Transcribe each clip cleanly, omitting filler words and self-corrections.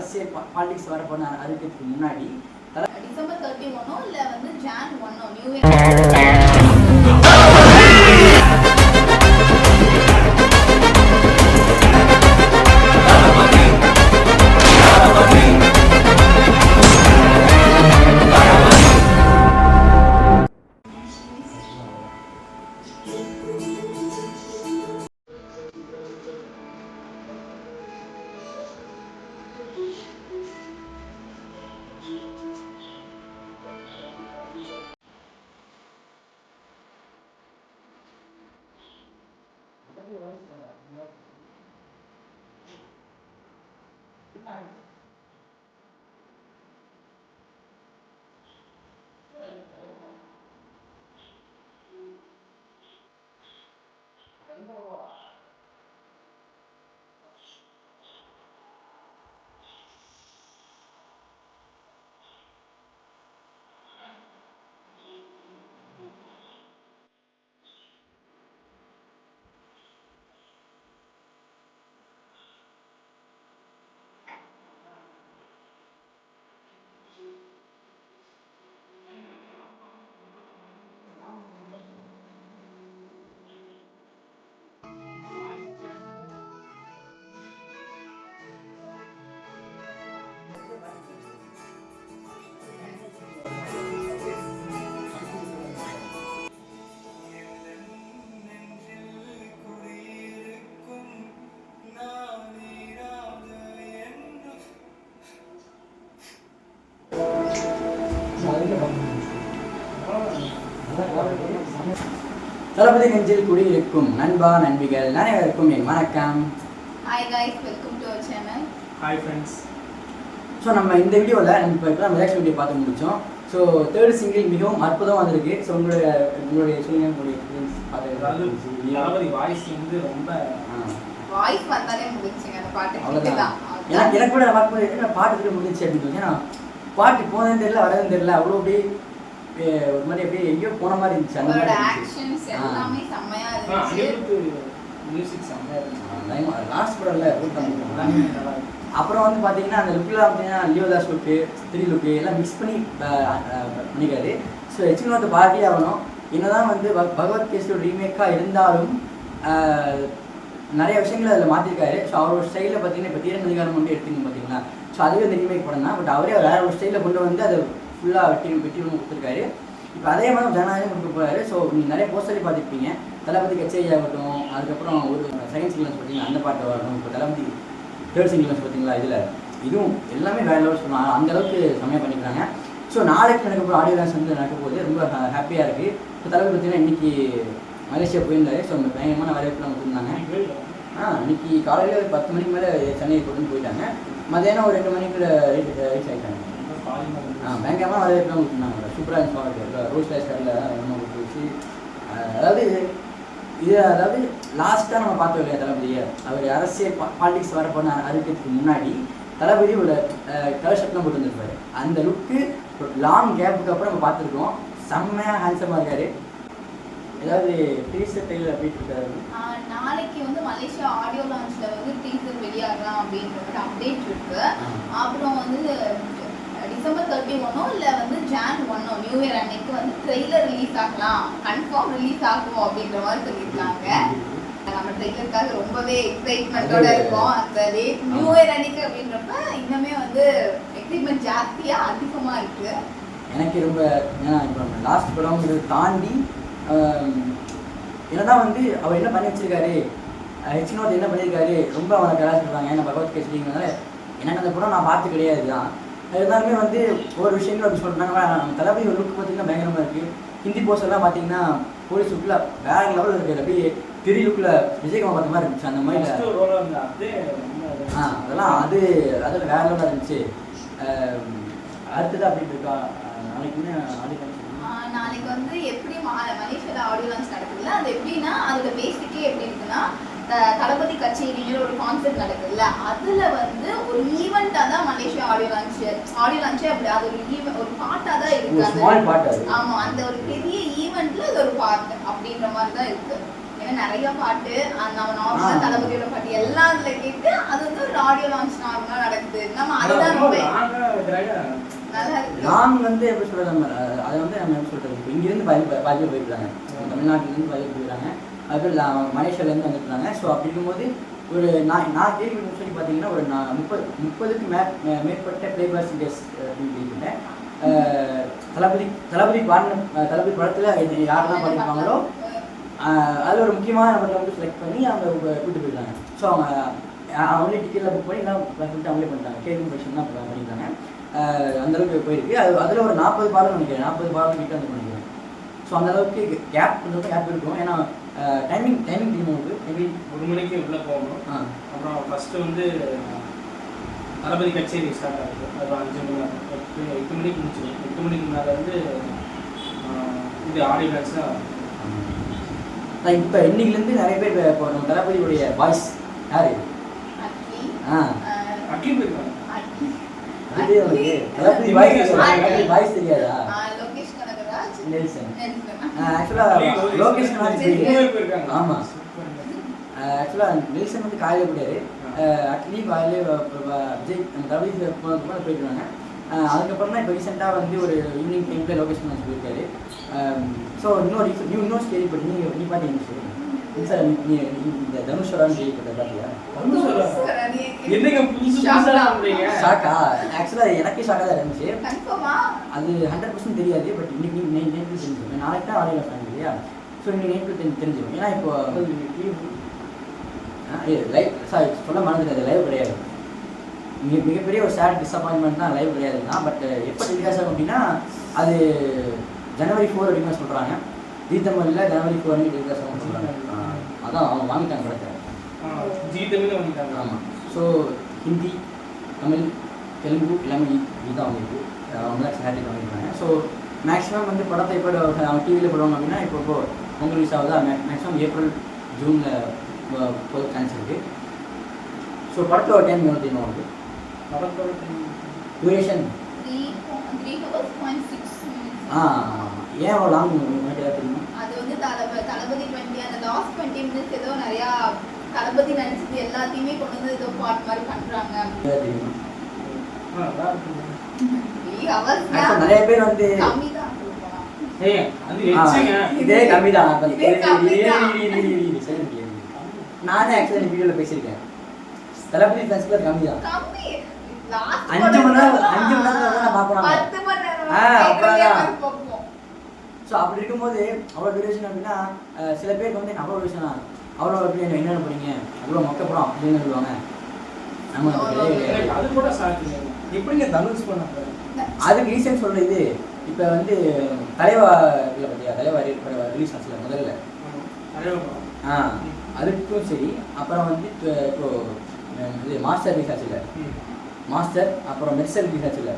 அரசியல் பாலிடிக்ஸ் வரப்போன அறிவிக்கிறதுக்கு முன்னாடி டிசம்பர் 31 இல்ல வந்து ஜான் 1 நியூ இயர் தளபதி நெஞ்சில் குடியிருக்கும் நண்பா நண்பிகள் அனைவருக்கும் என் வணக்கம். Hi guys, welcome to our channel. Hi friends. So நம்ம இந்த வீடியோவில் இப்போ ரியாக்ஷன் வீடியோ பார்த்து முடித்தோம். ஸோ தேர்ட் சிங்கிள் மிகவும் அற்புதமாக வந்திருக்கு. ஸோ உங்களுடைய சொல்லுங்க, உங்களுடைய தளபதி வாய்ஸ் வந்து ரொம்ப வாய்ஸ் வந்தாலே முடிஞ்சுங்க அந்த பாட்டு. அவ்வளோதான். எனக்கு கூட பார்க்கும்போது என்ன பாட்டு முடிஞ்சிச்சு அப்படின்னு சொல்லி, ஏன்னா பாட்டு போனதுன்னு தெரியல, வரதுன்னு தெரியல, அவ்வளோ அப்படியே ஒரு மாதிரி அப்படியே எங்கேயோ போன மாதிரி இருந்துச்சு. அந்த ஆக்ஷன்ஸ் எல்லாமே செம்மையா இருந்துச்சு. மியூசிக் செம்மையா இருந்துச்சு. லாஸ்ட் படம்ல அப்புறம் வந்து பார்த்தீங்கன்னா அந்த லுக்கில் பார்த்தீங்கன்னா லியோதாஸ் லுக்கு, த்ரீ லுக்கு எல்லாம் மிக்ஸ் பண்ணி பண்ணிக்காரு. ஸோ எச்சினோத்தை பாரதி ஆகணும். என்னதான் வந்து பகவத் கேசரி ரீமேக்காக இருந்தாலும் நிறைய விஷயங்கள் அதில் மாற்றிருக்காரு. ஸோ அவரோட ஸ்டைலில் பார்த்தீங்கன்னா இப்போ தீரன் அதிகாரம் வந்து எடுத்துங்க பார்த்தீங்களா. ஸோ அதுவே அந்த ரீமேக் படம் தான். பட் அவரே வேற ஒரு ஸ்டைலில் கொண்டு வந்து அதை ஃபுல்லாக வெட்டி கொடுத்துருக்காரு. இப்போ அதே மாதிரி ஜனநாயகம் கொடுக்க போகிறாரு. ஸோ நீங்கள் நிறைய போஸ்டரே பார்த்துருப்பீங்க. தளபதி கச்சேரி ஆகட்டும், அதுக்கப்புறம் ஒரு செகண்ட் சிங்கிள்ஸ் பார்த்தீங்கன்னா அந்த பாட்டு வரணும். இப்போ தளபதி தேர்ட் சிங்கிள்ஸ் பார்த்தீங்களா, இதில் இதுவும் எல்லாமே வேறு லெவல் சொன்னாங்க. அந்தளவுக்கு செம்மையாக பண்ணிக்கிறாங்க. ஸோ நாளைக்கு நடக்க போகிற ஆடியோ லான்ச் வந்து நடக்க போகுது. ரொம்ப ஹாப்பியாக இருக்குது. இப்போ தளபதி பார்த்தீங்கன்னா இன்றைக்கி மலேசியா போயிருந்தாரு. ஸோ அந்த பயங்கரமான வரவேற்புலாம் கொடுத்துருந்தாங்க. இன்னைக்கு காலையில் ஒரு 10 மணிக்கு மேலே சென்னை கொண்டு போயிட்டாங்க. மதியானம் ஒரு 2 மணிக்குள்ள ரீச் ஆகிட்டாங்க. பயங்கரமாக வரவேற்புலாம் கொடுத்துருந்தாங்க. சூப்பராக இருந்துச்சு. ரோஸ் லைஸ் கடையில் ரொம்ப கொடுத்து அதாவது லாஸ்ட்டாக நம்ம பார்த்தோம் இல்லையா தளபதியை, அவர் அரசியல் பாலிடிக்ஸ் வரப்போன அறிவிக்கிறதுக்கு முன்னாடி தளபதி ஒரு கலர் ஷர்ட்லாம் போட்டு வந்துருப்பாரு. அந்த லுக்கு லாங் கேப்புக்கு அப்புறம் நம்ம பார்த்துருக்கோம். செம்மையாக ஹேண்ட்ஸமாக இருக்காரு. ஏதாவது டீசர் ட்ரெயிலர் போயிட்டு இருக்காரு. நாளைக்கு வந்து மலேசியா ஆடியோ லான்ச்ல வந்து டீசர் வெளியாகலாம் அப்படின்ற அப்டேட் இருக்கு. அப்புறம் வந்து டிசம்பர் 31 இல்ல வந்து ஜான் 1 நியூ இயர் அன்னைக்கு வந்து ட்ரெய்லர் ரிலீஸ் ஆகலாம், கன்ஃபார்ம் ரிலீஸ் ஆகும் அப்படின்ற மாதிரி சொல்லியிருக்காங்க. நம்ம ட்ரெய்லருக்காக ரொம்பவே எக்ஸைட்மெண்ட்டோட இருக்கோம். அந்த டேட் நியூ இயர் அன்னைக்கு அப்படின்றப்ப இன்னுமே வந்து எக்ஸைட்மெண்ட் ஜாஸ்தியா அதிகமா இருக்கு. எனக்கு ரொம்ப ஏன்னா இப்போ லாஸ்ட் படம் தாண்டி என்னதான் வந்து அவர் என்ன பண்ணி வச்சிருக்காரு, ஹெச்னோத் என்ன பண்ணியிருக்காரு, ரொம்ப அவனை கலாச்சிருக்காங்க. ஏன்னா பகவத் கேசரிங்கிறதுனால எனக்கு அந்த படம் நான் பார்த்து கிடையாது தான். எல்லாருமே வந்து ஒவ்வொரு விஷயங்களும் அப்படி சொல்கிறாங்க. தளபதி ஒரு லுக் பார்த்தீங்கன்னா பயங்கரமாக இருக்குது. ஹிந்தி போஸ்டர்லாம் பார்த்தீங்கன்னா போலீஸ் லுக்கில் வேற லெவலில் இருக்குது. அப்படியே திரி லுக்கில் விஜயகுமார் பார்த்த மாதிரி இருந்துச்சு. அந்த மாதிரி அதெல்லாம் அதில் வேற லெவலாக இருந்துச்சு. அடுத்தது அப்படி இருக்கா நாளைக்கு வந்து எப்படி மலேசியால ஆடியோ லான்ச் நடக்குதுல்ல, அது எப்படின்னா அதோட பேசிக்கே எப்படி இருக்குன்னா தளபதி கச்சேரிங்கிற ஒரு கான்செப்ட் நடக்குதுல்ல, அதுல வந்து ஒரு ஈவெண்டா தான் மலேசியா ஆடியோ லான்ச்சே அப்படி அது ஒரு பார்ட்டா தான் இருக்கு. ஆமா, அந்த ஒரு பெரிய ஈவெண்ட்ல இது ஒரு பார்ட் அப்படின்ற மாதிரி தான் இருக்கு. ஏன்னா நிறைய பாட்டு நம்ம நார்மலா தளபதியோட பாட்டு எல்லாம் அதுல கேட்டு அது வந்து ஒரு ஆடியோ லான்ச் நார்மலா நடக்குது. நம்ம அதுதான் ரொம்ப நல்லா இருக்கு. லாங் வந்து எப்படி சொல்றது, நம்ம அதை வந்து நம்ம எப்படி சொல்றது, இப்போ இங்கிருந்து பாதி போயிருக்காங்க, தமிழ்நாட்டிலேருந்து பாதி போயிருக்காங்க, அதுக்கு மலேசியாவிலேருந்து வந்துருக்காங்க. ஸோ அப்படி இருக்கும்போது ஒரு நான் கேள்வி சொல்லி பார்த்தீங்கன்னா ஒரு 30க்கு மேற்பட்ட பிளேபேக்ஸ் இண்டஸ் அப்படின்னு கேள்விப்பட்டேன். தளபதி படத்தில் யாரெல்லாம் பண்ணியிருப்பாங்களோ அதில் ஒரு முக்கியமான நம்பரை வந்து செலக்ட் பண்ணி அவங்க கூப்பிட்டு போயிருக்காங்க. ஸோ அவங்களே டிக்கெட்டில் புக் பண்ணி எல்லாம் அவங்களே பண்ணிட்டாங்க, கேள்வி கொஷின் தான் பண்ணியிருக்காங்க. அந்தளவுக்கு போயிருக்கு. அதில் ஒரு 40 பாடம் நினைக்கிறேன், 40 பாடம் கிட்ட வந்து பண்ணிக்கிறேன். ஸோ அந்தளவுக்கு கேப் இருக்கும். ஏன்னா டைமிங் தெரியும் உங்களுக்கு, மேபி 1 மணிக்கு உள்ளே போகணும். அப்புறம் ஃபஸ்ட்டு வந்து தளபதி கச்சேரி ஸ்டார்ட் ஆகுது, அது 5 மணி நேரம், 8 மணிக்கு முடிச்சிடும். 8 மணிக்கு மேலே வந்து இது ஆடியோ லான்ச் தான். இப்போ இன்னைக்குலேருந்து நிறைய பேர் இப்போ நம்ம தளபதியுடைய வாய்ஸ் யாரு அக்கி போயிருக்காங்க. தளபதி வாய்ஸ் தெரியாதா? நெல்சன். ஆக்சுவலாக லோகேஷ் போயிருக்காங்க. ஆமாம், ஆக்சுவலாக நெல்சன் வந்து காலையில் கூடாது, அட்லி காலையில் விஜய் தளபதி போயிருக்காங்க. அதுக்கப்புறம் தான் இப்போ ரீசெண்டாக வந்து ஒரு ஈவினிங் டைமில் லோகேஷன் வந்து போயிருக்காரு. ஸோ இன்னொரு கேள்விப்பட்டு நீ பார்த்தீங்க சார், நீ இந்த தனுஷ்வரான்னு கேள்விப்பட்ட பார்த்தியா? என்னங்க புதுசு ஷாக்கா? ஆக்சுவலாக எனக்கே ஷாக்காக தான் இருந்துச்சு. அது 100% தெரியாது. பட் இன்னைக்கு நேற்று தெரிஞ்சிடும், நாளைக்கு தான் ஆடியோ லான்ச் இல்லையா? ஸோ இன்னைக்கு நேற்று தெரிஞ்சிடும். ஏன்னா இப்போ லைவ் சொல்ல மறந்துட்டு லைவ் கிடையாது. மிகப்பெரிய ஒரு சேட் டிஸப்பாயின்மெண்ட் தான், லைவ் கிடையாதுன்னா. பட் எப்போ டெலிகாஸ்ட் ஆகும் அப்படின்னா அது ஜனவரி 4 அப்படின்னு சொல்கிறாங்க. ஜீ தமிழில் ஜனவரி 4 அன்றைக்கி டெலிகாஸ்ட் ஆகும் சொல்கிறாங்க. அதான் அவங்க வாங்கிட்டாங்க படத்தை. ஜீ தமிழ் வாங்கிட்டாங்க. ஆமாம். ஸோ ஹிந்தி, தமிழ், தெலுங்கு எல்லாமே இதுதான் அவங்களுக்கு, அவங்க தான் சேட்டலைட் வாங்கியிருக்காங்க. ஸோ மேக்ஸிமம் வந்து படத்தை இப்போ அவங்க டிவியில் போடுவாங்க அப்படின்னா இப்போ பொங்கல் ரிலீஸ் ஆகுதா, மேக்ஸிமம் ஏப்ரல் ஜூனில் போக சான்ஸ் இருக்குது. ஸோ படத்தோட டைம் எவ்வளோ தெரியுமா உங்களுக்கு? படத்தோட டியூரேஷன் 3 hours 0.6 ஏன் அவ்வளோ லாங் உங்களுக்கு தெரியுமா? அது வந்து தளபதி 20 அந்த லாஸ்ட் 20 minutes ஏதோ நிறையா தளபதி நினைச்சது எல்லாத்தையுமே கொண்டு வந்து ஏதோ பாட் மாதிரி பண்றாங்க. தெரியுமா? 3 hours நிறைய பேர் வந்து கம்மிதான் இதே கம்மிதான். நானே ஆக்சுவலி வீடியோவில் பேசியிருக்கேன், தளபதி ஃபேன்ஸ்ல கம்மி தான். 5 மணி நேரம் தான் பார்ப்போம். 10 மணி நேரம் பார்ப்போம். ஸோ அப்படி இருக்கும்போது அவ்வளோ டியூரேஷன் அப்படின்னா சில பேருக்கு வந்து அவ்வளோ டியூரேஷனா அவ்வளோ எப்படி என்னென்ன பண்ணீங்க அவ்வளோ மொக்கப்படம் அப்படின்னு சொல்லுவாங்க. நம்ம அது கூட எப்படிங்க தனுஷ் பண்ண அதுக்கு ரீசன் சொல்கிறது. இப்போ வந்து தலைவா இல்லை பார்த்தியா, தலைவா ரிலீஸ் ஆச்சுல முதல்ல, அதுக்கும் சரி. அப்புறம் வந்து இப்போ இது மாஸ்டர் ரிலீஸ் ஆச்சுல, மாஸ்டர் அப்புறம் மெர்சல் ரிலீஸ் ஆச்சுல,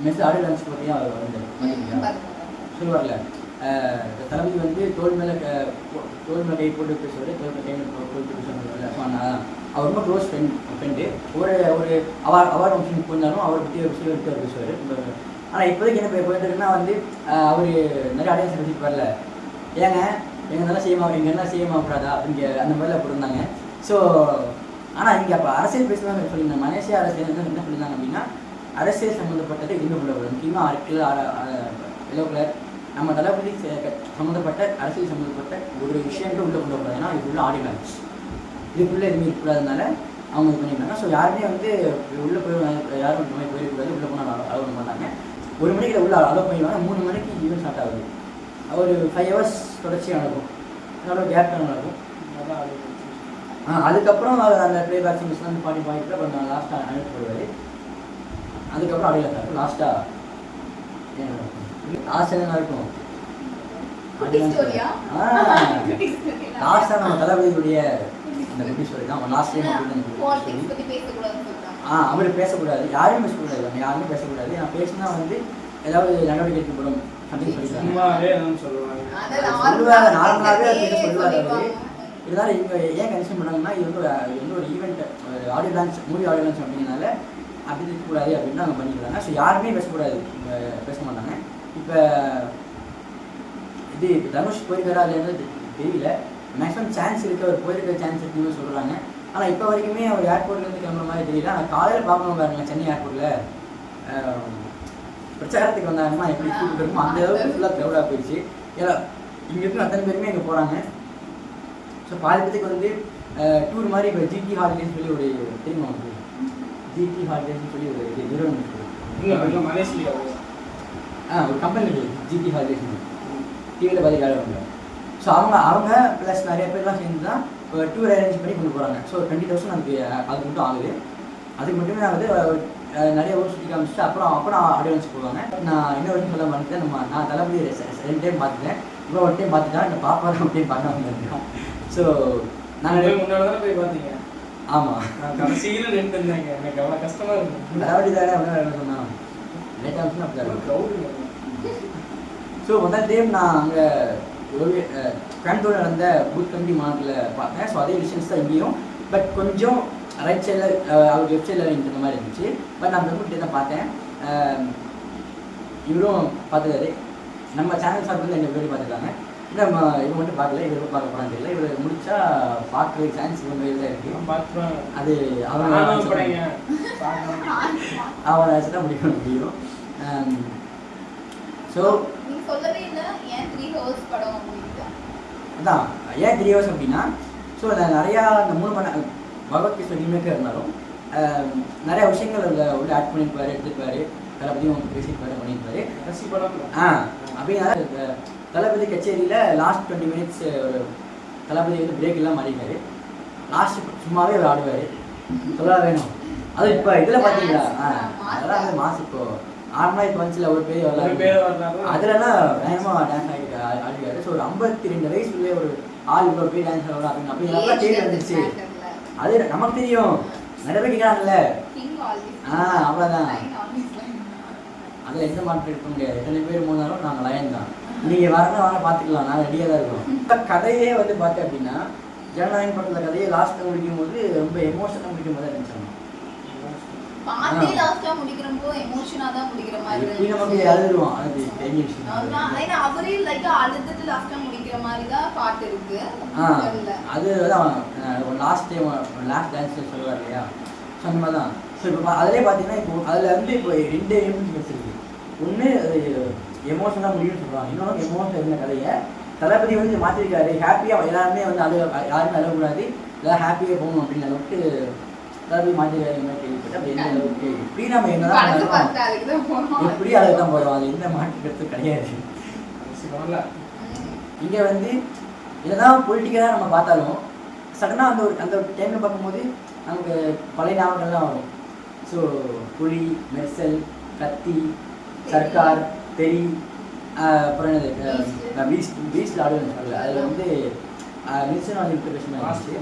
மெர்சல் ஆடியோ லான்ச் பார்த்தீங்கன்னா அவர் வந்து சொல்லுவார்ல, தளபதி வந்து தோல் மேலே கை போட்டு பேசுவார், தோல் மேலே கை போட்டு பேசுவாங்க. ஸோ அவர் ரொம்ப க்ளோஸ் ஃப்ரெண்டு. ஒரு அவார்டு ஃபங்க்ஷன் போயிருந்தாலும் அவரை பற்றி ஒரு விஷயம் எடுத்து அவர் பேசுவார். ஆனால் இப்போதைக்கு என்ன போயிட்டு இருக்குன்னா வந்து அவர் நிறைய ஆடியன்ஸ் வச்சுட்டு வரல, ஏங்க எங்கள் நல்லா செய்யமா இங்கே என்ன செய்யமாக்கூடாதா இங்கே அந்த மாதிரிலாம் போட்டிருந்தாங்க. ஸோ ஆனால் இங்கே அப்போ அரசியல் பேசுவாங்க சொல்லியிருந்தாங்க. மலேசியா அரசியல் என்ன சொல்லியிருந்தாங்க அப்படின்னா அரசியல் சம்மந்தப்பட்டதை எதுவுமே கொண்டு வரக்கூடாது. முக்கியமாக எல்லோ கலர் நம்ம தளபதி சம்மந்தப்பட்ட அரசியல் சம்மந்தப்பட்ட ஒரு விஷயங்கள் உள்ளே கொண்டு வரக்கூடாது. ஏன்னா இதுக்குள்ளே ஆடியோ லான்ச், இதுக்குள்ளே எதுவுமே இருக்கக்கூடாதுனால அவங்க இது பண்ணியிருந்தாங்க. ஸோ யாருமே வந்து உள்ளே போய் யாரும் இந்த மாதிரி போயிடக்கூடாது, உள்ளே போனால் அலோவ் பண்ண மாட்டாங்க. 1 மணிக்கு உள்ளே அலோவ் பண்ணிடுவாங்க. 3 மணிக்கு ஈவெண்ட் ஸ்டார்ட் ஆகுது. ஒரு 5 hours தொடர்ச்சியாக நடக்கும், அதோட கேப் நடக்கும். அதுக்கப்புறம் அந்த ப்ளேபேக் சிங்கர்ஸ் வந்து பாடிட்டு அப்புறம் லாஸ்ட்டாக அனுப்பிட்டு போடுவார். அதுக்கப்புறம் ஆடியோ லான்ச் லாஸ்ட்டாக என்ன இருக்கும் லாஸ்ட்டாக நம்ம தளபதியுடைய அந்த குட்டி ஸ்டோரி தான் லாஸ்ட் டைம் அவர் பேசக்கூடாது, யாரும் பேசக்கூடாது, நம்ம யாருமே பேசக்கூடாது. நான் பேசினா வந்து ஏதாவது நடவடிக்கை எடுக்கப்படும் அப்படின்னு சொல்லுவாங்க. நார்மலாகவே பேச சொல்லுவார் அவர். இதனால் இவங்க ஏன் கன்சிடர் பண்ணாங்கன்னா இது வந்து ஒரு event audio launch, movie audio launch அப்படிங்கிறனால அப்படி இருக்கக்கூடாது அப்படின்னு அவங்க பண்ணிக்கிறாங்க. ஸோ யாருமே பேசக்கூடாது, பேச மாட்டாங்க. இப்போ இது தனுஷ் போயிருக்காரா இல்லைன்னு தெரியல. மேக்ஸிமம் சான்ஸ் இருக்குது, அவர் போயிருக்க சான்ஸ் இருக்குன்னு சொல்கிறாங்க. ஆனால் இப்போ வரைக்குமே அவர் ஏர்போர்ட்லேருந்து கிளம்புற மாதிரி தெரியல. ஆனால் காலையில் பார்க்கணும் பாருங்க, சென்னை ஏர்போர்ட்டில் பிரச்சாரத்துக்கு வந்தாங்கன்னா எப்படி கூப்பிட்டு இருக்குமோ அந்த அளவுக்கு ஃபுல்லாக க்ரௌடாக போயிடுச்சு. ஏன்னா இங்கேருந்து அத்தனை பேருமே இங்கே போகிறாங்க. ஸோ பாதி பேருக்கு வந்து டூர் மாதிரி இப்போ ஜிடி ஹாலிடேன்னு சொல்லி ஒரு தெரியுமா வந்து ஜிடி ஹாலிடேன்னு சொல்லி ஒரு இது நிறுவனம் இருக்குது. மலேசியா ஒரு கம்பெனி இருக்குது ஜிடி ஹாலிடேஸ், டிவியில் பார்த்து வேலை பண்ணுறாங்க. ஸோ அவங்க ப்ளஸ் நிறைய பேர்லாம் சேர்ந்து தான் டூர் அரேஞ்ச் பண்ணி கொண்டு போகிறாங்க. ஸோ 20,000 அது மட்டும் ஆகுது. அதுக்கு மட்டுமே நான் வந்து நிறைய ஊர் சுற்றி காமிச்சிட்டு அப்புறம் அட்வான்ஸ் போடுவாங்க. நான் இன்னொரு விஷயம் சொல்ல மாட்டேன், நான் தளபதி 2 டைம் பார்த்துட்டேன், இப்போ 1 டைம் பார்த்துட்டேன், இந்த பாப்பா 1 டைம் பார்க்க வந்திருக்கேன். ஸோ நாங்கள் முன்னாடி தானே போய் பார்த்தீங்க? ஆமாம், நான் கடைசியில் 2 இருந்தாங்க. எனக்கு அவ்வளோ கஷ்டமாக இருக்கும். தளபதி தானே என்ன சொன்னான் லேட்டாக இருந்துச்சுன்னா அப்படி தான் க்ரௌடு. ஸோ முதல் டைம் நான் அங்கே கோயம்புத்தூர் நடந்த பூத் கமிட்டி மாநாட்டில் பார்த்தேன். ஸோ அதே விஷயம்ஸ் தான் இங்கேயும், பட் கொஞ்சம் ரைட் சைடில் அவர் லெஃப்ட் சைடில் இந்த மாதிரி இருந்துச்சு. பட் நான் பிரபுக்கிட்டே தான் பார்த்தேன். இவரும் பார்த்துக்காரு, நம்ம சேனல் சார்பில் 2 பேர் பார்த்துருக்காங்க. நம்ம இவங்க மட்டும் பார்க்கல, இவரும் பார்க்க போகிறான்னு தெரியல. இவர் முடிச்சா பார்க்குற சான்ஸ் இவங்க கையில் தான் இருக்குது. பார்த்துருவேன். அது அவனை வச்சு தான் முடியும். ஸோ நீங்க சொல்லவே இல்லை ஏன் 3 ஹவர்ஸ் படம் அப்படின்ட்டு. அதான் ஏன் 3 ஹவர்ஸ் அப்படின்னா, ஸோ அதில் நிறையா இந்த 3 மணி நேரம் பகவத்கீதை ரீமேக்காக இருந்தாலும் நிறையா விஷயங்கள் அதில் உள்ள ஆட் பண்ணியிருப்பாரு, எடுத்துருப்பாரு, தளபதியும் பேசியிருப்பாரு, பண்ணியிருப்பாரு. கடைசி படம் அப்படின்னா தளபதி கச்சேரியில் லாஸ்ட் 20 மினிட்ஸ் ஒரு தளபதி வந்து பிரேக் எல்லாம் மாறிட்டாரு. லாஸ்ட் சும்மாவே அவர் ஆடுவார், சொல்லலாம் வேணும். அது இப்போ இதில் பார்த்தீங்களா? அதெல்லாம் வந்து மாசு இப்போ நார்மலாக இப்போ வந்துச்சுல ஒரு பேர் வரலாம், அதுலலாம் வேகமாக டான்ஸ் ஆடிக்காரு. ஸோ ஒரு 52 வயசுலேயே ஒரு ஆள் இவ்வளோ பேர் டான்ஸ் ஆடலாம் அப்படின்னு அப்படிலாம் தேடி வந்துருச்சு. அது நமக்கு தெரியும், நிறைய பேர் கேட்கறாங்கல்ல. அவ்வளோதான், அதில் எந்த மாற்றம் இருக்க முடியாது. எத்தனை பேர் போனாலும் நாங்கள் லயன் தான். நீங்கள் வரணும் வாங்க பார்த்துக்கலாம், நாங்கள் ரெடியாக தான் இருக்கோம். இப்போ கதையே வந்து பார்த்தேன் அப்படின்னா, ஜனநாயகம் படத்தில் கதையை லாஸ்ட்டில் முடிக்கும் போது ரொம்ப எமோஷனாக முடிக்கும் போது இருந்துச்சு. பாத்தே லாஸ்டா முடிக்கிறப்போ எமோஷனா தான் முடிக்கிற மாதிரி இருக்கு. நமக்கு அழுதுருவோம், அது தெரிஞ்ச விஷயம். ஏன்னா அவரே லைட்டா அழுதுட்டு லாஸ்டா முடிக்கிற மாதிரி தான் பாட்டு இருக்கு. அதுதான் லாஸ்ட் டான்ஸ் சொல்லுவார் இல்லையா, ஸோ அந்த மாதிரி தான். ஸோ இப்போ அதிலே பார்த்தீங்கன்னா இப்போ அதில் வந்து இப்போ 2 எமோஷன்ஸ் இருக்குது. ஒன்று எமோஷனாக முடியும்னு சொல்லுவாங்க, இன்னொன்று எமோஷன் இருந்த கதையை தளபதி வந்து மாற்றிருக்காரு. ஹாப்பியாக எல்லாருமே வந்து யாருமே அழகக்கூடாது, எல்லாம் ஹாப்பியாக போகணும் அப்படின்னு அளவுக்கு தளபதி மாற்றிருக்காரு மாதிரி கேள்விப்பட்டு. அப்படி எந்த அளவுக்கு இப்படி நம்ம என்னதான் எப்படி அளவுக்கு தான் போகிறோம், அது எந்த மாற்றுக்கிறது கிடையாது. இங்கே வந்து என்னதான் பொலிட்டிக்கலாக நம்ம பார்த்தாலும் சடனாக அந்த டைமில் பார்க்கும்போது நமக்கு பழைய ஞாபகங்கள்லாம் வரும். ஸோ புலி, மெர்சல், கத்தி, சர்க்கார், தெரி, அப்புறம் என்னது பீஸ்டில் ஆடுவேன். அதில் வந்து மில்சன் வந்து இன்டர்பிரேஷன் ஆச்சு,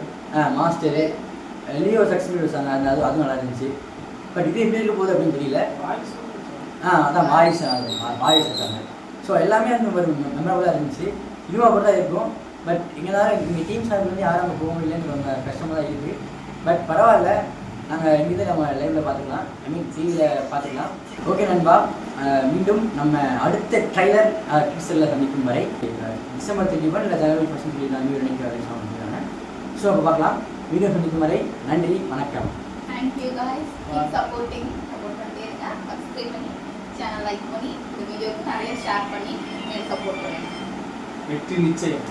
மாஸ்டரு, லியோ சக்ஸஸ் வச்சாங்க, அதுவும் நல்லா இருந்துச்சு. பட் இது எப்படி இருக்க போகுது அப்படின்னு தெரியல. அதான் வாய்ஸ் வச்சாங்க. ஸோ எல்லாமே அந்த ஒரு மெமரபுளாக இருந்துச்சு. இதுவும் அப்படி தான் இருக்கும். பட் இங்கே டீம் சார்பில் வந்து யாரும் அங்கே போக முடியலன்னு ரொம்ப கஷ்டமாக தான் இருக்குது. பட் பரவாயில்ல, நாங்கள் இங்கேருந்து நம்ம லைவில் பார்த்துக்கலாம், டிவியில் பார்த்துக்கலாம். ஓகே நண்பா, மீண்டும் நம்ம அடுத்த ட்ரைலர் டீசரில் சந்திக்கும் வரை டிசம்பர் 31 இல்லை ஜனவரி 1 சொல்லி நான் வீடியோ நினைக்கிறேன் சொல்லியிருக்காங்க. ஸோ அப்போ பார்க்கலாம். வீடியோ சந்திக்கும் வரை நன்றி, வணக்கம். தேங்க்யூ காய்ஸ், கீப் சப்போர்ட் பண்ணிட்டே இருங்க. சப்ஸ்கிரைப் பண்ணி சேனல் லைக் பண்ணி இந்த வீடியோக்கு நிறைய ஷேர் பண்ணி எனக்கு சப்போர்ட் பண்ணுங்க. வெற்றி நிச்சயம்.